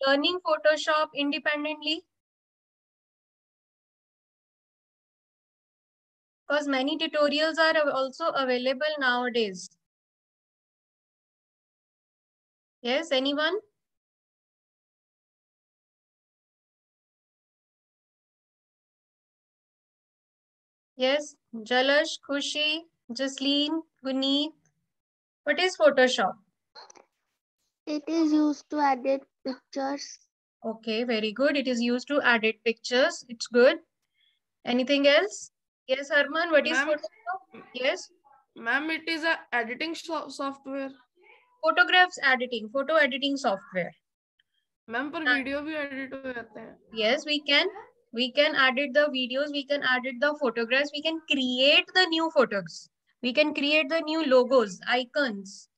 learning Photoshop independently? Because many tutorials are also available nowadays. Yes, anyone? Yes, Jalash, Khushi, Jasleen, Guneet. What is Photoshop? It is used to edit pictures. Okay, very good. It is used to edit pictures. It's good. Anything else? Yes, Harman, what is Ma'am, Photoshop? Yes. ma'am, it is a editing software. Photographs editing, photo editing software. Ma'am पर video भी edit हो जाते हैं. Yes, we can. We can edit the videos, we can edit the photographs, we can create the new photos. We can create the new logos, icons,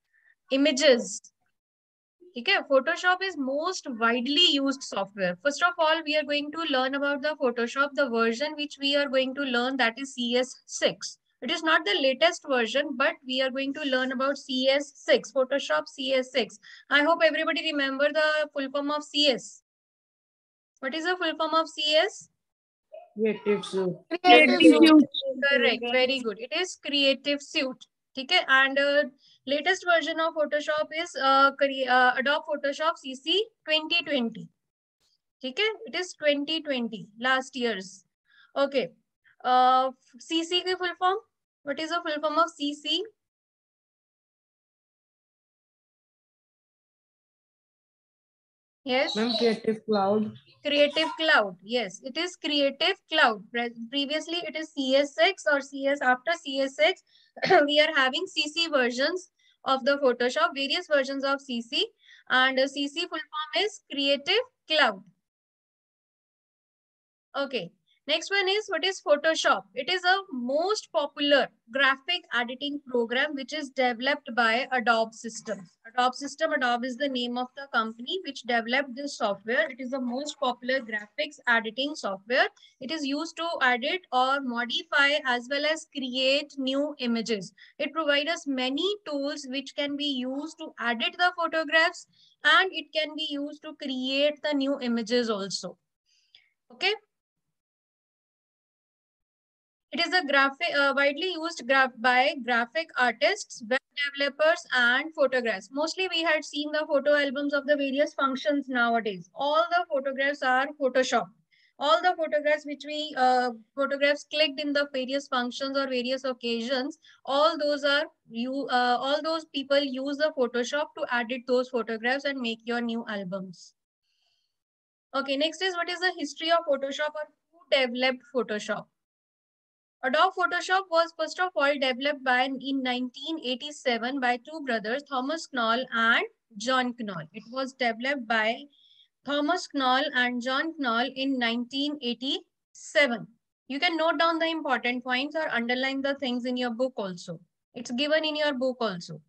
images. Okay, Photoshop is most widely used software. First of all, we are going to learn about the Photoshop, the version which we are going to learn, that is CS6. It is not the latest version, but we are going to learn about CS6, Photoshop CS6. I hope everybody remember the full form of CS. What is the full form of CS? Creative Suite. Creative Suite. Correct, very good. It is Creative Suite. Okay, and latest version of Photoshop is Adobe Photoshop CC 2020. Okay, it is 2020, last year's. Okay, CC की full form? What is the full form of CC? Yes. Ma'am, Creative Cloud. Creative Cloud. Yes, it is Creative Cloud. Previously, it is CS6 or CS. After CS6, we are having CC versions of the Photoshop, various versions of CC. And CC full form is Creative Cloud. Okay. Next one is, what is Photoshop? It is a most popular graphic editing program which is developed by Adobe Systems. Adobe is the name of the company which developed this software. It is the most popular graphics editing software. It is used to edit or modify as well as create new images. It provides us many tools which can be used to edit the photographs, and it can be used to create the new images also. Okay. It is a widely used by graphic artists, web developers, and photographs. Mostly we had seen the photo albums of the various functions nowadays. All the photographs are Photoshop. All the photographs which we photographs clicked in the various functions or various occasions, all those are all those people use the Photoshop to edit those photographs and make your new albums. Okay, next is, what is the history of Photoshop or who developed Photoshop? Adobe Photoshop was first of all developed in 1987 by two brothers, Thomas Knoll and John Knoll. It was developed by Thomas Knoll and John Knoll in 1987. You can note down the important points or underline the things in your book also. It's given in your book also.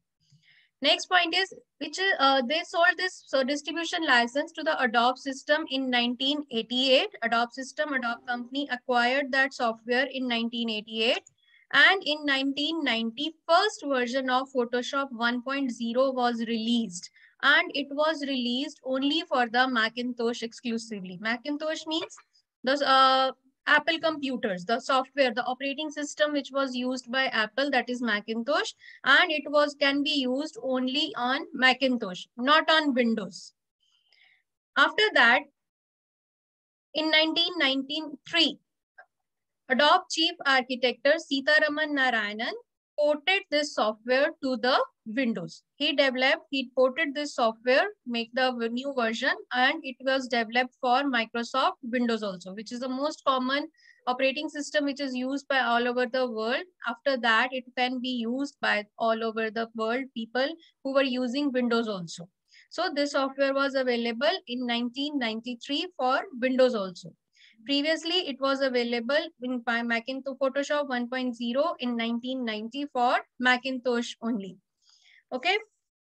Next point is, they sold this distribution license to the Adobe system in 1988. Adobe company acquired that software in 1988. And in 1990, first version of Photoshop 1.0 was released. And it was released only for the Macintosh exclusively. Macintosh means those Apple computers, the software, the operating system which was used by Apple, that is Macintosh, and it can be used only on Macintosh, not on Windows. After that, in 1993, Adobe chief architect Sitaraman Narayanan ported this software to the Windows. He ported this software, make the new version, and it was developed for Microsoft Windows also, which is the most common operating system which is used by all over the world. After that, it can be used by all over the world people who were using Windows also. So this software was available in 1993 for Windows also. Previously, it was available in Macintosh Photoshop 1.0 in 1990 for Macintosh only. Okay.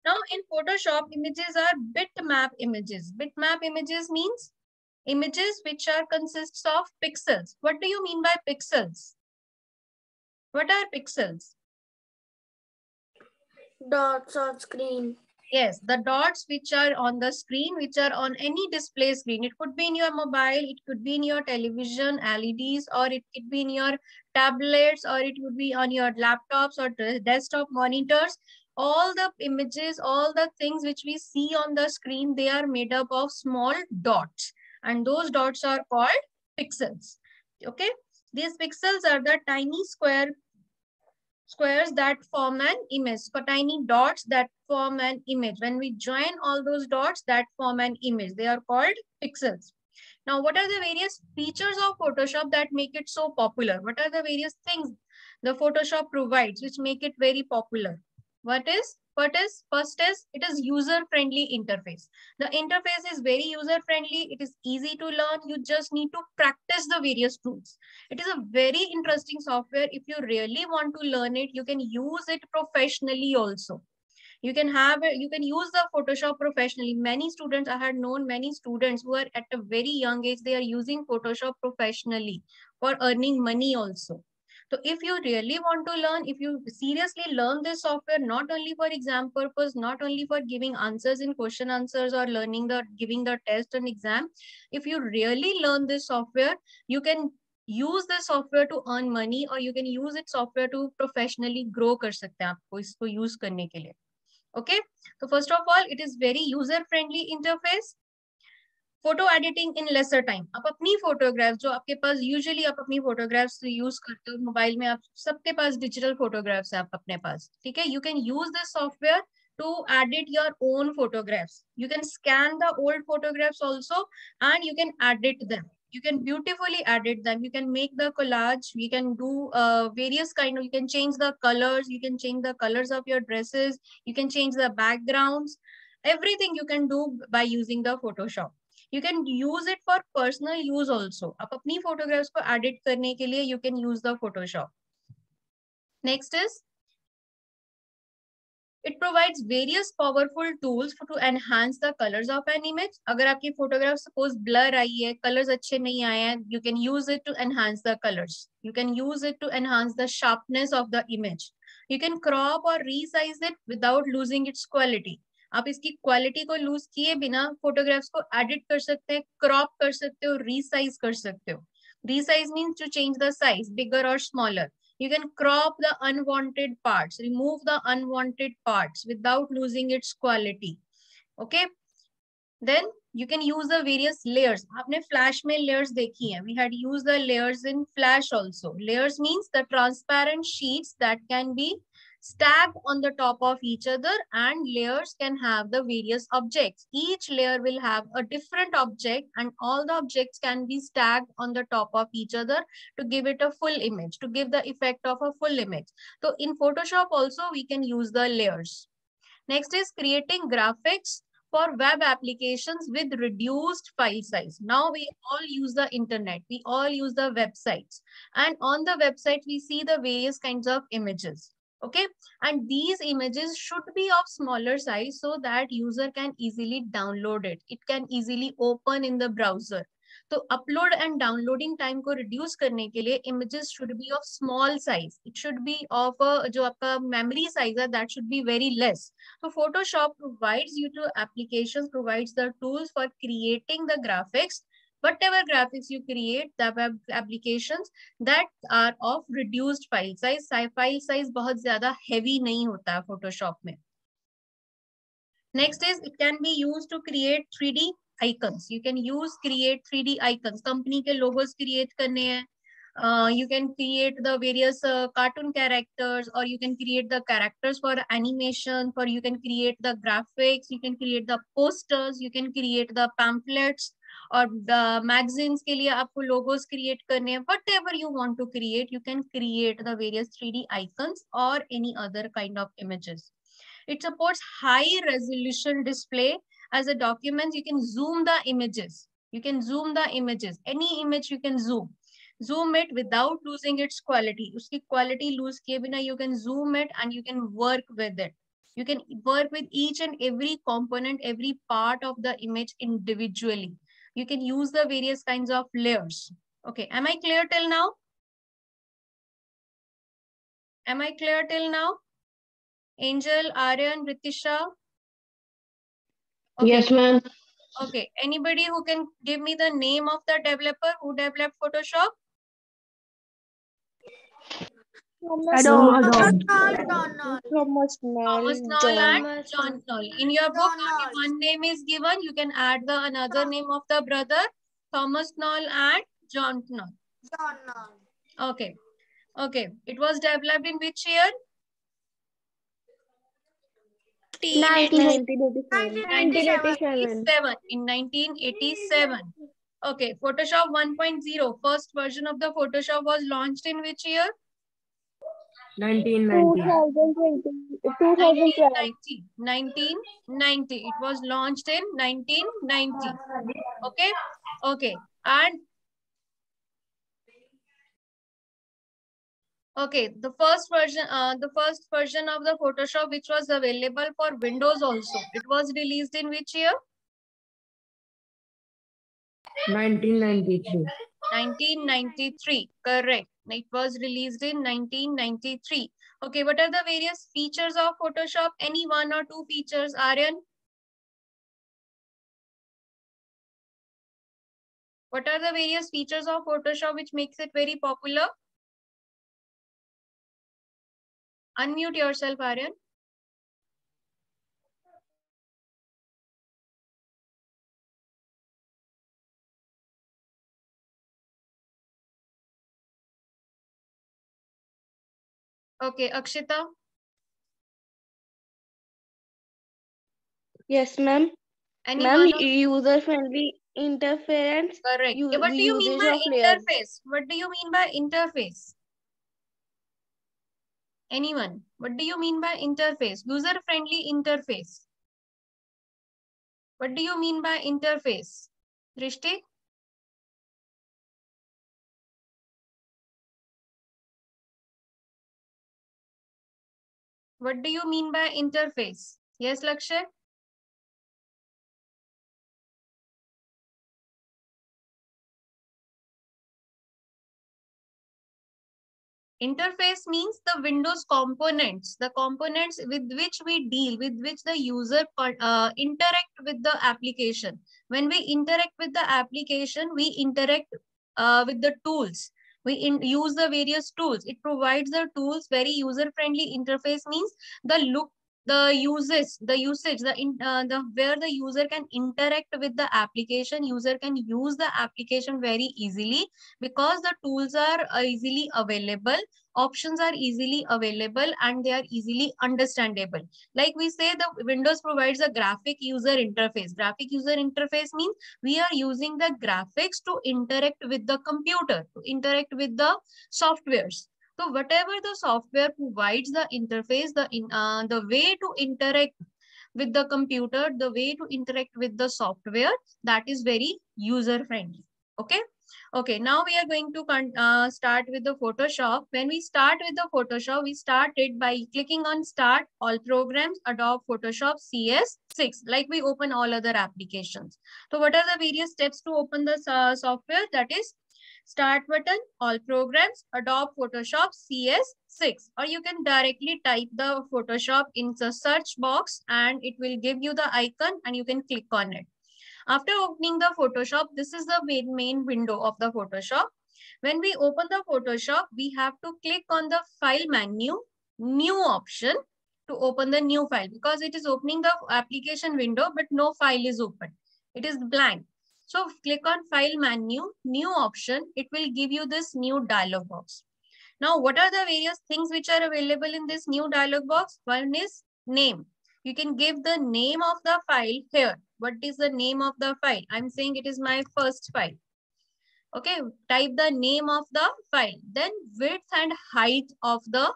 Now in Photoshop, images are bitmap images. Bitmap images means images which consists of pixels. What do you mean by pixels? What are pixels? Dots on screen. Yes, the dots which are on the screen, which are on any display screen. It could be in your mobile, it could be in your television, LEDs, or it could be in your tablets, or it would be on your laptops or desktop monitors. All the images, all the things which we see on the screen, they are made up of small dots. And those dots are called pixels. Okay. These pixels are the tiny squares that form an image, so tiny dots that form an image. When we join all those dots that form an image, they are called pixels. Now, what are the various features of Photoshop that make it so popular? What are the various things the Photoshop provides which make it very popular? First is it is user-friendly interface. The interface is very user-friendly. It is easy to learn. You just need to practice the various tools. It is a very interesting software. If you really want to learn it, you can use it professionally also. You can use the Photoshop professionally. Many students, I had known many students who are at a very young age, they are using Photoshop professionally for earning money also. So if you really want to learn, if you seriously learn this software, not only for exam purpose, not only for giving answers in question answers or giving the test and exam, if you really learn this software, you can use the software to earn money, or you can use it software to professionally grow कर सकते हैं आपको इसको use करने के लिए. Okay, so first of all, it is very user friendly interface. Photo editing in lesser time. आप अपनी फोटोग्राफ्स जो आपके पास यूजुअली आप अपनी फोटोग्राफ्स यूज करते हो मोबाइल में, आप सबके पास डिजिटल फोटोग्राफ्स है आप अपने पास, ठीक है. You can use this software to edit your own photographs. You can scan the old photographs also and you can edit them. You can beautifully edit them. You can make the collage. You can do various kind of, you can change the colors. You can change the colors of your dresses. You can change the backgrounds. Everything you can do by using the Photoshop. You can use it for personal use also. आप अपनी photographs को edit करने के लिए you can use the Photoshop. Next is, it provides various powerful tools to enhance the colors of an image. अगर आपकी photograph suppose blur आई है, colors अच्छे नहीं आए हैं, you can use it to enhance the colors. You can use it to enhance the sharpness of the image. You can crop or resize it without losing its quality. आप इसकी quality को loose किए बिना photographs को edit कर सकते हैं, crop कर सकते हो, रीसाइज कर सकते हो. Resize means to change the size, bigger और smaller. You can crop the unwanted parts, remove the unwanted parts without losing its quality. Okay. Then you can use the various layers. आपने Flash में layers देखी हैं. We had used the layers in Flash also. Layers means the transparent sheets that can be stacked on the top of each other, and layers can have the various objects. Each layer will have a different object and all the objects can be stacked on the top of each other to give it a full image, to give the effect of a full image. So in Photoshop also we can use the layers. Next is creating graphics for web applications with reduced file size. Now we all use the internet, we all use the websites, and on the website we see the various kinds of images. Okay, and these images should be of smaller size so that user can easily download it. It can easily open in the browser. तो upload and downloading time को reduce करने के लिए images should be of small size. It should be of a, जो आपका memory size है, that should be very less. So Photoshop provides you to applications, provides the tools for creating the graphics. Whatever graphics you create, the web applications that are of reduced file size. File size बहुत ज़्यादा heavy नहीं होता है Photoshop में. Next is, it can be used to create 3D icons. You can create 3D icons. Company के logos create करने हैं. You can create the various cartoon characters, or you can create the characters for animation, or you can create the graphics, you can create the posters, you can create the pamphlets, or the magazines के लिए आपको logos create करने हैं. Whatever you want to create, you can create the various 3D icons or any other kind of images. It supports high resolution display as a document. You can zoom the images. You can zoom the images. Any image you can zoom. Zoom it without losing its quality. उसकी quality lose किए बिना you can zoom it and you can work with it. You can work with each and every component, every part of the image individually. You can use the various kinds of layers. Okay, am I clear till now? Am I clear till now? Angel, Aryan, Ritisha. Okay. Yes, ma'am. Okay. Anybody who can give me the name of the developer who developed Photoshop? Adobe. Thomas Thomas Knoll and John Knoll. In your book, only one name is given. You can add the another name of the brother, Thomas Knoll and John Knoll. Okay. Okay. It was developed in which year? 1987. In 1987. Okay. Photoshop 1.0. First version of the Photoshop was launched in which year? 1990. 1990. 1990. It was launched in 1990. Okay. Okay. And okay, the first version of the Photoshop which was available for Windows also. It was released in which year? 1993. 1993. Correct. It was released in 1993. Okay, what are the various features of Photoshop? Any one or two features, Aryan? What are the various features of Photoshop which makes it very popular? Unmute yourself, Aryan. Okay, Akshita. Yes, ma'am. Anyone? User-friendly interference. Correct. The What do you mean usage by of layers. interface? What do you mean by interface? Anyone? What do you mean by interface? User-friendly interface. What do you mean by interface? Drishti? What do you mean by interface? Yes, Lakshay? Interface means the Windows components, the components with which we deal, with which the user interact with the application. When we interact with the application, we interact with the tools. We use the various tools. It provides the tools. Very user-friendly interface means the look, the usage, where the user can interact with the application. User can use the application very easily because the tools are easily available, options are easily available, and they are easily understandable. Like we say, the Windows provides a graphic user interface. Graphic user interface means we are using the graphics to interact with the computer, to interact with the softwares. So whatever the software provides the interface, the way to interact with the computer, the way to interact with the software, that is very user friendly. Okay. Okay, now we are going to start with the Photoshop. When we start with the Photoshop, we started by clicking on Start, All Programs, Adobe Photoshop CS6, like we open all other applications. So what are the various steps to open the software? That is Start button, All Programs, Adobe Photoshop CS6. Or you can directly type the Photoshop in the search box and it will give you the icon and you can click on it. After opening the Photoshop, this is the main window of the Photoshop. When we open the Photoshop, we have to click on the File menu, New option to open the new file because it is opening the application window, but no file is open. It is blank. So click on File menu, New option. It will give you this new dialog box. Now, what are the various things which are available in this new dialog box? One is name. You can give the name of the file here. What is the name of the file? I'm saying it is my first file. Okay, type the name of the file. Then width and height of the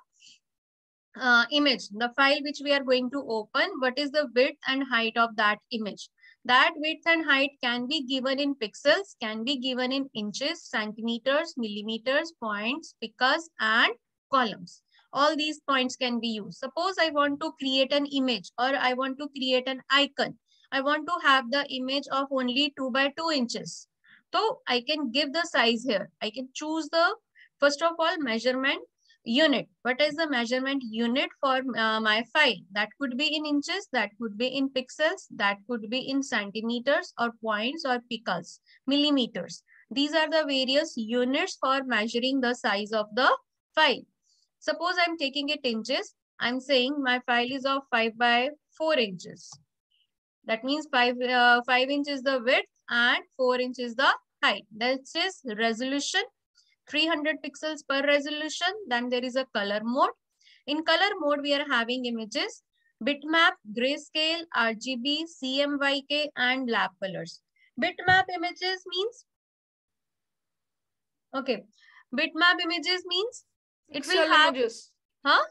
image. The file which we are going to open, what is the width and height of that image? That width and height can be given in pixels, can be given in inches, centimeters, millimeters, points, picas, and columns. All these points can be used. Suppose I want to create an image or I want to create an icon. I want to have the image of only 2 by 2 inches. So I can give the size here. I can choose the, first of all, measurement. unit. What is the measurement unit for my file? That could be in inches, that could be in pixels, that could be in centimeters or points or picas, millimeters. These are the various units for measuring the size of the file. Suppose I'm taking it inches. I'm saying my file is of 5 by 4 inches. That means 5 inches the width and 4 inches the height. That is resolution. 300 pixels per resolution. Then there is a color mode. In color mode, we are having images, bitmap, grayscale, RGB, CMYK, and lab colors. Bitmap images means, okay, bitmap images means it will have, images. huh?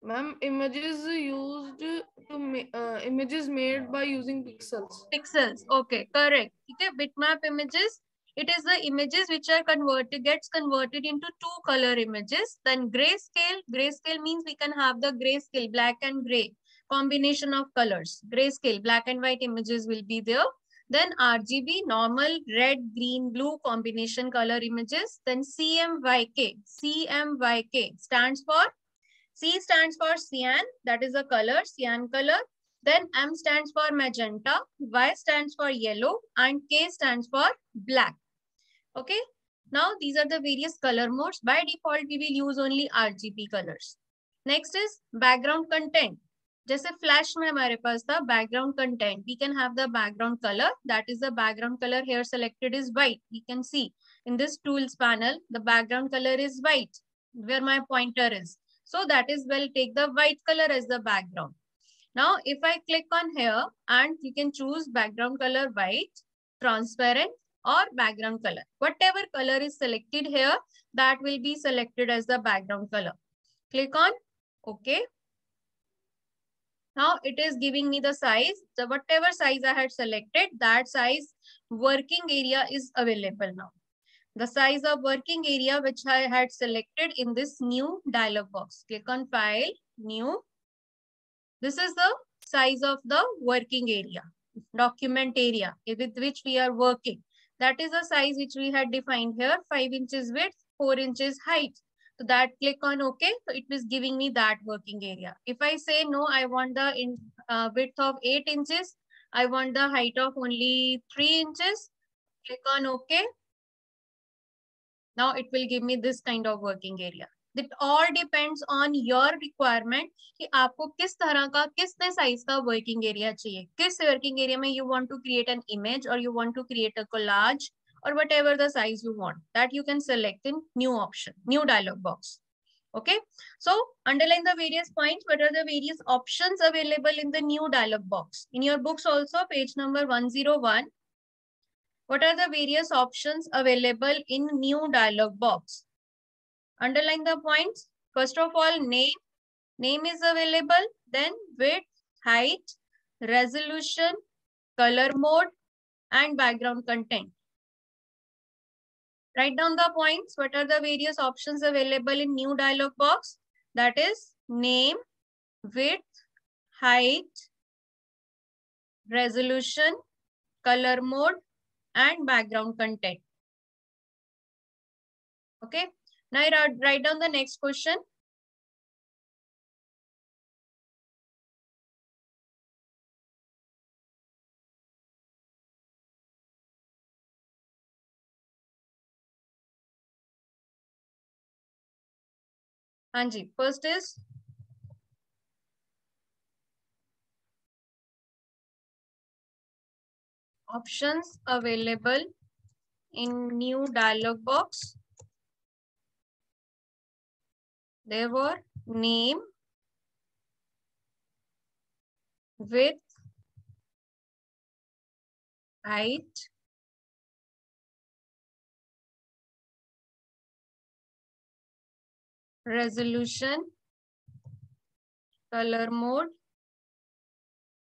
Ma'am, images used to images made by using pixels. Pixels, okay, correct. Okay, bitmap images. It is the images which are gets converted into 2 color images. Then grayscale. Grayscale means we can have the grayscale, black and gray, combination of colors. Grayscale, black and white images will be there. Then RGB, normal, red, green, blue combination color images. Then CMYK. CMYK stands for, C stands for cyan, that is a color, cyan color. Then M stands for magenta, Y stands for yellow, and K stands for black. Okay. Now these are the various color modes. By default, we will use only RGB colors. Next is background content. जैसे flash में हमारे पास था background content. We can have the background color. That is the background color here selected is white. We can see in this tools panel, the background color is white where my pointer is. So that is, we'll take the white color as the background. Now, if I click on here and you can choose background color white, transparent, or background color. Whatever color is selected here, that will be selected as the background color. Click on OK. Now it is giving me the size. So whatever size I had selected, that size working area is available now. The size of working area which I had selected in this new dialog box. Click on File, New. This is the size of the working area, document area with which we are working. That is the size which we had defined here, 5 inches width, 4 inches height. So that click on OK. So it is giving me that working area. If I say no, I want the width of 8 inches. I want the height of only 3 inches. Click on OK. Now it will give me this kind of working area. It all depends on your requirement कि आपको किस तरह का कितने size का working area चाहिए. किस working area में you want to create an image or you want to create a collage or whatever the size you want. That you can select in new option, new dialog box. Okay. So underline the various points. What are the various options available in the new dialog box? In your books also, page number 101. What are the various options available in new dialog box? Underline the points. First of all, name. Name is available. Then width, height, resolution, color mode, and background content. Write down the points. What are the various options available in new dialog box? That is name, width, height, resolution, color mode, and background content. Okay. Now write down the next question. Anji, first is options available in new dialog box. There were name, width, height, resolution, color mode,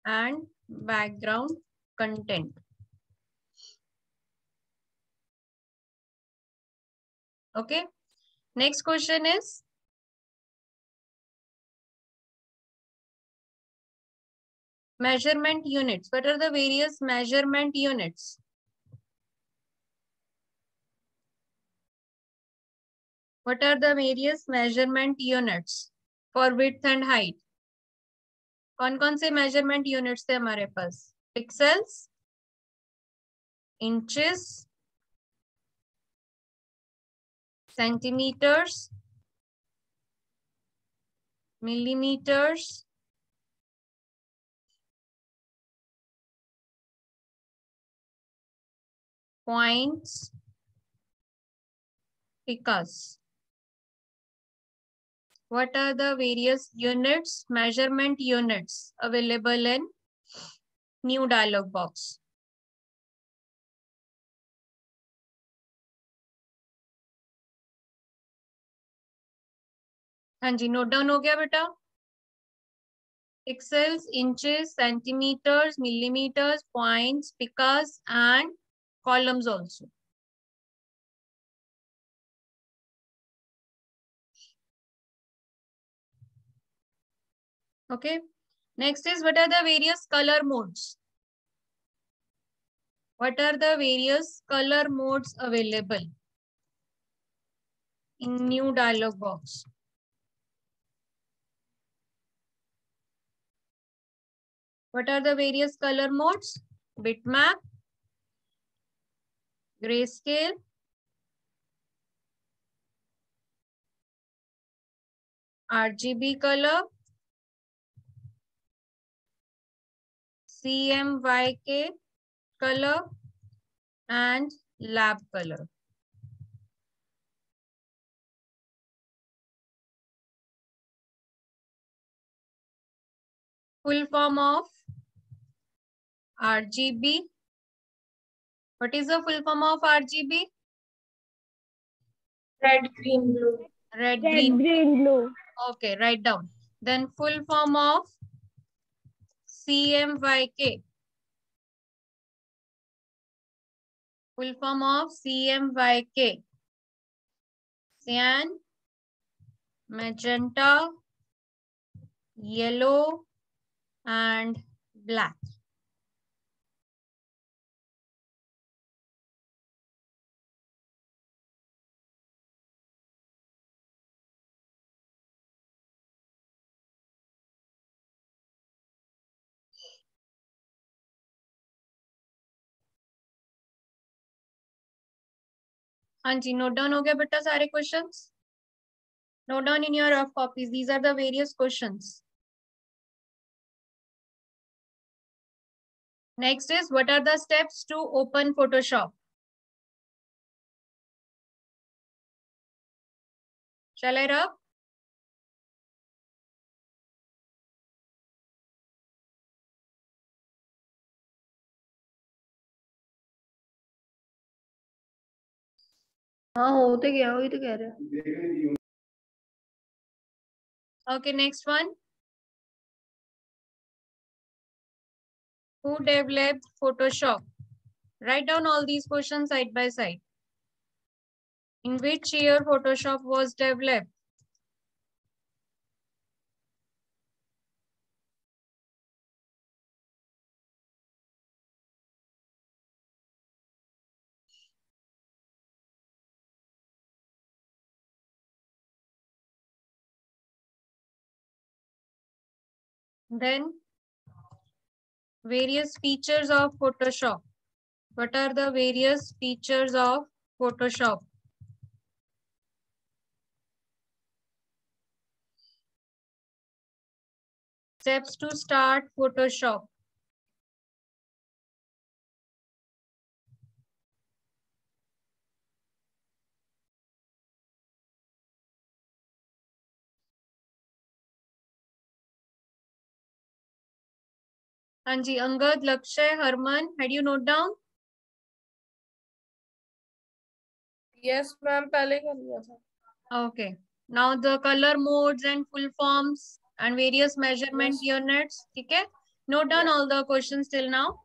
and background content. Okay. Next question is measurement units. What are the various measurement units? What are the various measurement units for width and height? कौन से measurement units थे हमारे पास? Pixels, inches, centimeters, millimeters, points, picas. What are the various units, measurement units available in new dialog box? हाँ जी, note down हो गया बेटा? Pixels, inches, centimeters, millimeters, points, picas, and columns also. Okay. Next is, what are the various color modes? What are the various color modes available in new dialog box? What are the various color modes? Bitmap, grayscale, RGB color, CMYK color, and lab color. Full form of RGB. What is the full form of RGB? Red, green, blue. Red, green, blue. Okay, write down. Then full form of CMYK. Full form of CMYK. Cyan, magenta, yellow, and black. हाँ जी, note down हो गया बेटा सारे questions? Note down in your rough copies. These are the various questions. Next is, what are the steps to open Photoshop? Shall I rub? हाँ होते क्या वही तो कह रहे Okay, next one. Who developed Photoshop? Write down all these questions side by side. In which year Photoshop was developed? Then, various features of Photoshop. What are the various features of Photoshop? Steps to start Photoshop. हाँ जी, Angad, Lakshya, Harman, had you note down? Yes, ma'am पहले कर लिया था. Okay. Now the color modes and full forms and various measurement units. Okay. Note down all the questions till now.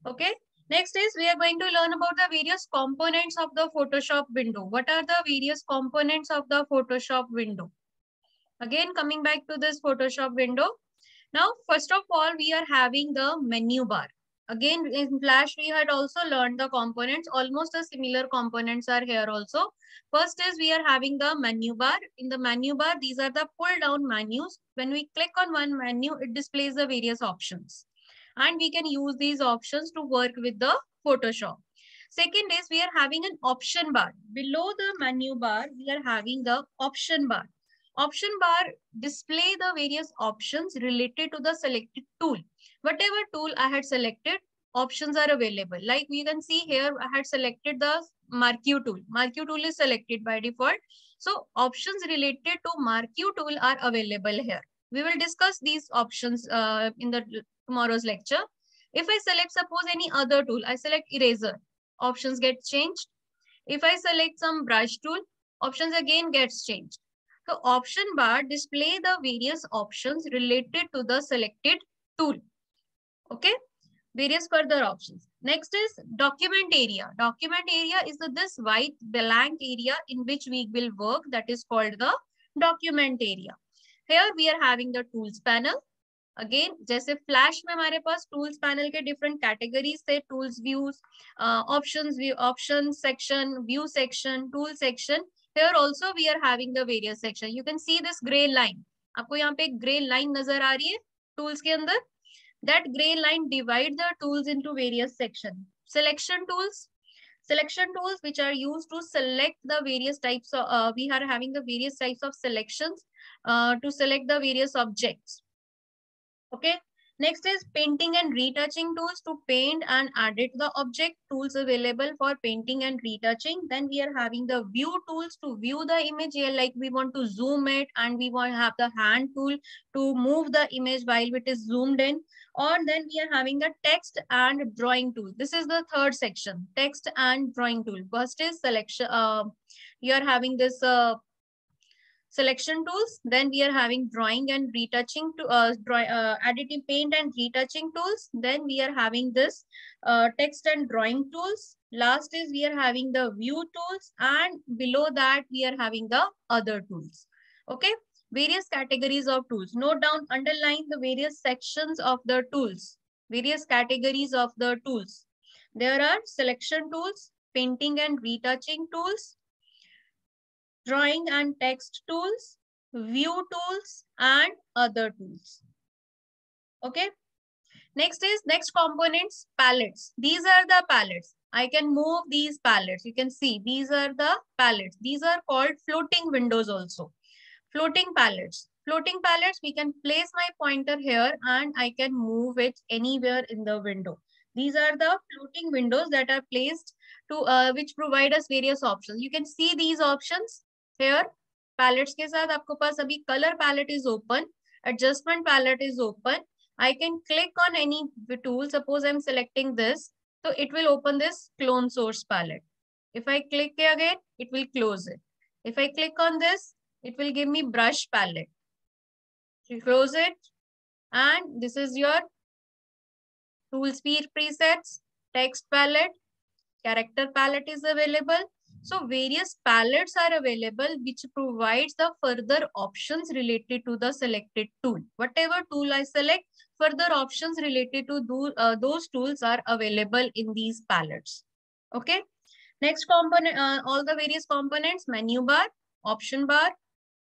Okay. Next is, we are going to learn about the various components of the Photoshop window. What are the various components of the Photoshop window? Again, coming back to this Photoshop window. Now, first of all, we are having the menu bar. Again, in Flash, we had also learned the components. Almost the similar components are here also. First is we are having the menu bar. In the menu bar, these are the pull down menus. When we click on one menu, it displays the various options. And we can use these options to work with the Photoshop. Second is we are having an option bar. Below the menu bar, we are having the option bar. Option bar display the various options related to the selected tool. Whatever tool I had selected, options are available. Like we can see here, I had selected the Marquee tool. Marquee tool is selected by default. So options related to Marquee tool are available here. We will discuss these options in the tomorrow's lecture. If I select, suppose any other tool, I select eraser, options get changed. If I select some brush tool, options again gets changed. So option bar display the various options related to the selected tool. Okay, various further options. Next is document area. Document area is this white blank area in which we will work, that is called the document area. Here we are having the tools panel. Again, जैसे flash में हमारे पास tools panel के different categories थे, tools views, option section, view section, tool section. Here also we are having the various section. You can see this gray line. आपको यहाँ पे एक gray line नजर आ रही है टूल्स के अंदर. That gray line divide the tools into various sections. Selection tools. Selection tools which are used to select the various types of, we are having the various types of selections to select the various objects. Okay. Next is painting and retouching tools to paint and edit the object. Tools available for painting and retouching. Then we are having the view tools to view the image here, like we want to zoom it, and we want to have the hand tool to move the image while it is zoomed in. Or then we are having the text and drawing tool. This is the third section, text and drawing tool. First is selection. You are having this selection tools. Then we are having drawing and retouching to editing, paint and retouching tools. Then we are having this text and drawing tools. Last is we are having the view tools, and below that we are having the other tools. Okay, various categories of tools. Note down, underline the various sections of the tools, various categories of the tools. There are selection tools, painting and retouching tools, drawing and text tools, view tools, and other tools. Okay. Next is next components, palettes. These are the palettes. I can move these palettes. You can see these are the palettes. These are called floating windows also. Floating palettes. Floating palettes, we can place my pointer here and I can move it anywhere in the window. These are the floating windows that are placed to which provide us various options. You can see these options. Here, palettes के साथ आपको पास अभी color palette is open, adjustment palette is open. I can click on any tool. Suppose I'm selecting this, so it will open this clone source palette. If I click again, it will close it. If I click on this, it will give me brush palette. You close it, and this is your tool speed presets, text palette, character palette is available. So various palettes are available which provides the further options related to the selected tool. Whatever tool I select, further options related to those tools are available in these palettes. Okay. Next component, all the various components, menu bar, option bar,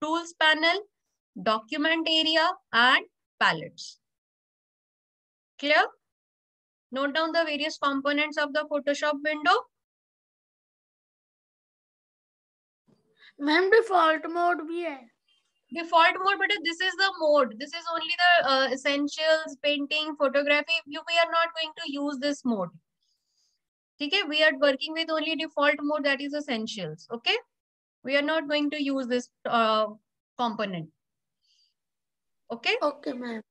tools panel, document area, and palettes. Clear? Note down the various components of the Photoshop window. Ma'am default mode भी है. Default mode, but this is the mode. This is only the essentials, painting, photography. We are not going to use this mode. Okay, we are working with only default mode, that is essentials. Okay, we are not going to use this component. Okay. Okay, ma'am.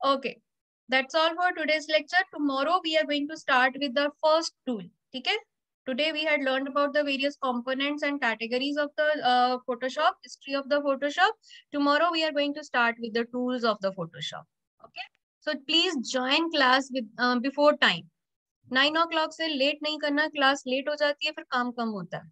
Okay, that's all for today's lecture. Tomorrow we are going to start with the first tool. Okay. Today we had learned about the various components and categories of the Photoshop, history of the Photoshop. Tomorrow we are going to start with the tools of the Photoshop. Okay. So please join class with before time. 9 o'clock से late नहीं करना, class late हो जाती है फिर काम कम होता है.